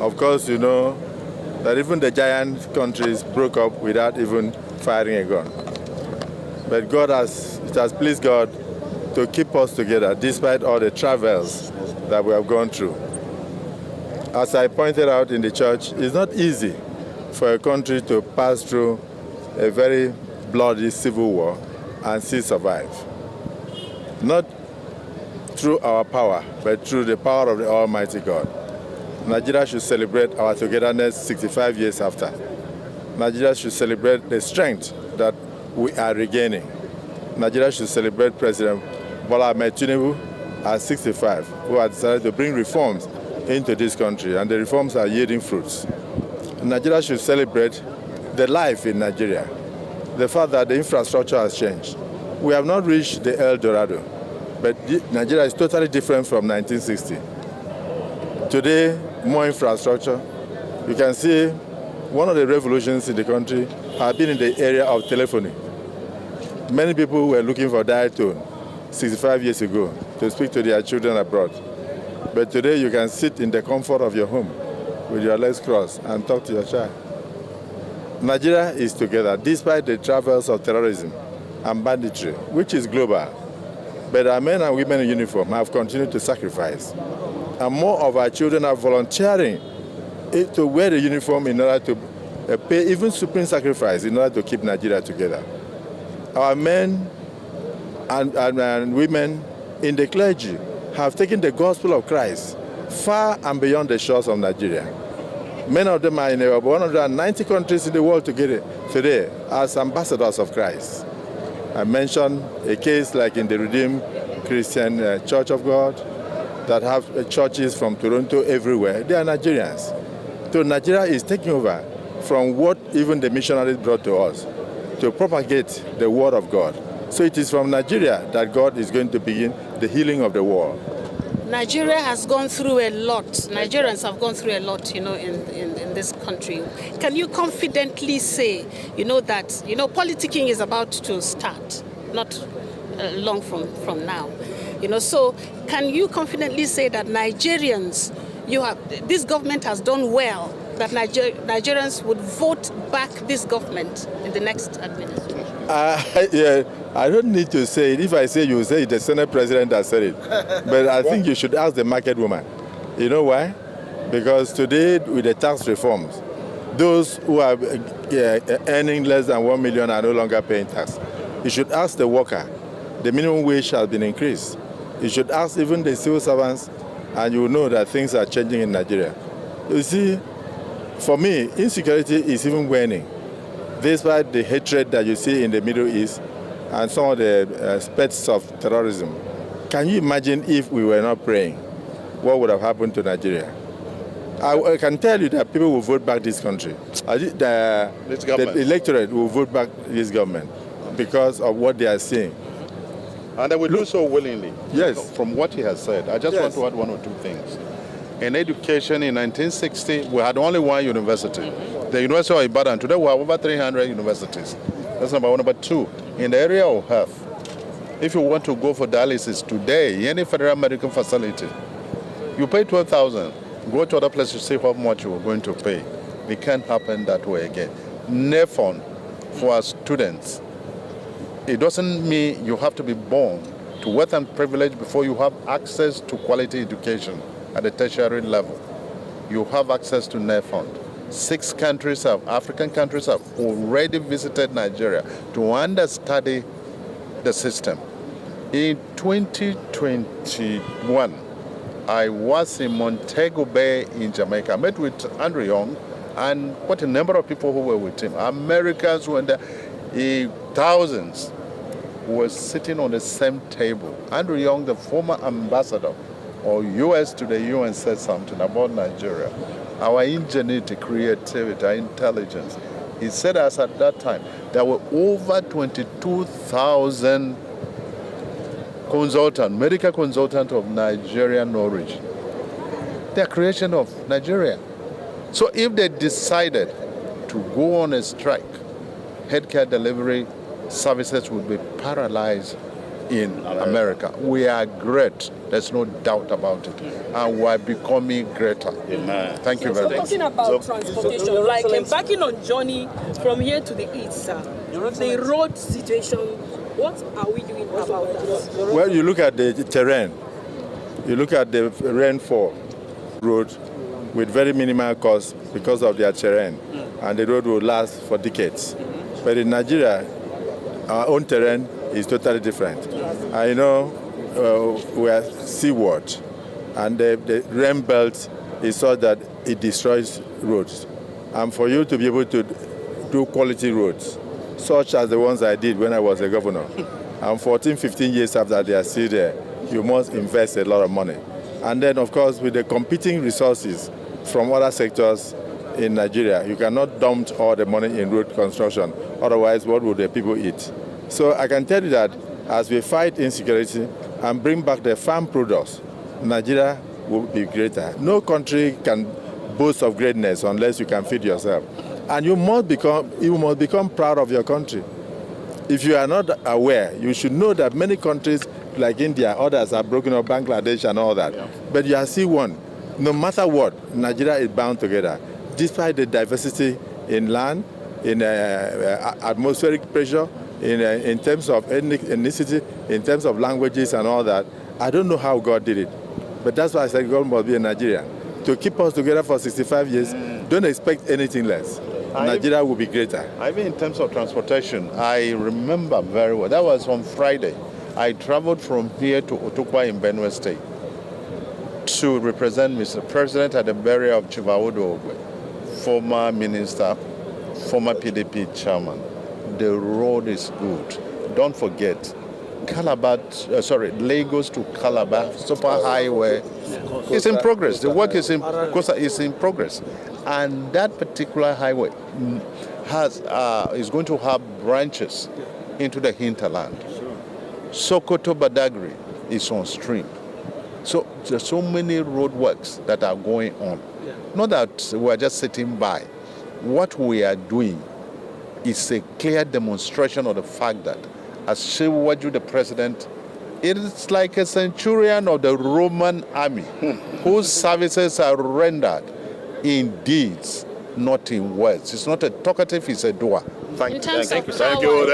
Of course, you know that even the giant countries broke up without even firing a gun. But it has pleased God to keep us together despite all the travails that we have gone through. As I pointed out in the church, it's not easy for a country to pass through a very bloody civil war and still survive. Not through our power, but through the power of the Almighty God. Nigeria should celebrate our togetherness 65 years after. Nigeria should celebrate the strength that we are regaining. Nigeria should celebrate President Bola Ahmed Tinubu at 65, who has decided to bring reforms into this country, and the reforms are yielding fruits. Nigeria should celebrate the life in Nigeria, the fact that the infrastructure has changed. We have not reached the El Dorado, but Nigeria is totally different from 1960. Today, more infrastructure. You can see one of the revolutions in the country have been in the area of telephony. Many people were looking for dial tone 65 years ago to speak to their children abroad. But today you can sit in the comfort of your home with your legs crossed and talk to your child. Nigeria is together despite the travails of terrorism and banditry, which is global. But our men and women in uniform have continued to sacrifice. And more of our children are volunteering to wear the uniform in order to pay even supreme sacrifice in order to keep Nigeria together. Our men and women in the clergy have taken the gospel of Christ far and beyond the shores of Nigeria. Many of them are in about 190 countries in the world today as ambassadors of Christ. I mentioned a case like in the Redeemed Christian Church of God that have churches from Toronto everywhere. They are Nigerians. So Nigeria is taking over from what even the missionaries brought to us to propagate the word of God. So it is from Nigeria that God is going to begin the healing of the world. Nigeria has gone through a lot. Nigerians have gone through a lot, in this country. Can you confidently say, that, politicking is about to start, not long from now. So can you confidently say that Nigerians, this government has done well, that Nigerians would vote back this government in the next administration? I don't need to say it. If I say, you say it, the Senate President has said it. But I think you should ask the market woman. You know why? Because today, with the tax reforms, those who are earning less than 1 million are no longer paying tax. You should ask the worker. The minimum wage has been increased. You should ask even the civil servants, and you will know that things are changing in Nigeria. You see, for me, insecurity is even waning. Despite the hatred that you see in the Middle East and some of the aspects of terrorism, can you imagine if we were not praying? What would have happened to Nigeria? I can tell you that people will vote back this country. The electorate will vote back this government because of what they are seeing. And they will do so willingly. Yes. From what he has said, I just want to add one or two things. In education, in 1960, we had only one university, the University of Ibadan. Today, we have over 300 universities. That's number one. Number two, in the area of health, if you want to go for dialysis today, any federal medical facility, you pay 12,000. Go to other places to see how much you are going to pay. It can't happen that way again. NEFON for our students. It doesn't mean you have to be born to wealth and privilege before you have access to quality education at the tertiary level. You have access to NEFON. 6 African countries have already visited Nigeria to understudy the system. In 2021, I was in Montego Bay in Jamaica. I met with Andrew Young and quite a number of people who were with him. Americans were there, thousands were sitting on the same table. Andrew Young, the former ambassador or U.S. to the UN, said something about Nigeria. Our ingenuity, creativity, our intelligence. He said us at that time, there were over 22,000 medical consultants of Nigerian origin. They are creation of Nigeria. So if they decided to go on a strike, healthcare delivery services would be paralyzed in America. We are great. There's no doubt about it. And we're becoming greater. Amen. Thank you very much. Talking about transportation, like embarking on journey from here to the east, sir, the road situation, what are we doing about that? Well, you look at the terrain. You look at the rainfall road with very minimal cost because of their terrain, and the road will last for decades. But in Nigeria, our own terrain is totally different. I know we are seaward, and the rain belt is such that it destroys roads. And for you to be able to do quality roads, such as the ones I did when I was a governor, and 14, 15 years after they are still there, you must invest a lot of money. And then, of course, with the competing resources from other sectors in Nigeria, you cannot dump all the money in road construction. Otherwise, what would the people eat? So I can tell you that as we fight insecurity and bring back the farm products, Nigeria will be greater. No country can boast of greatness unless you can feed yourself. And you must become proud of your country. If you are not aware, you should know that many countries like India, others are broken up, Bangladesh and all that. Yeah. But you are still one. No matter what, Nigeria is bound together. Despite the diversity in land, in atmospheric pressure, in terms of ethnicity, in terms of languages and all that, I don't know how God did it. But that's why I said God must be a Nigerian. To keep us together for 65 years, don't expect anything less. Nigeria will be greater. I mean, in terms of transportation, I remember very well. That was on Friday. I traveled from here to Otukwa in Benue State to represent Mr. President at the burial of Chibawodo Ogwe, former minister, former PDP chairman. The road is good. Don't forget, Lagos to Calabar super highway is in progress. The work is in progress, and that particular highway is going to have branches into the hinterland. Sokoto Badagry is on stream. So there's so many roadworks that are going on. Not that we're just sitting by. What we are doing is a clear demonstration of the fact that as Shiwaju, the president, it is like a centurion of the Roman army whose services are rendered in deeds, not in words. It's not a talkative, it's a doer. In terms of Thank you.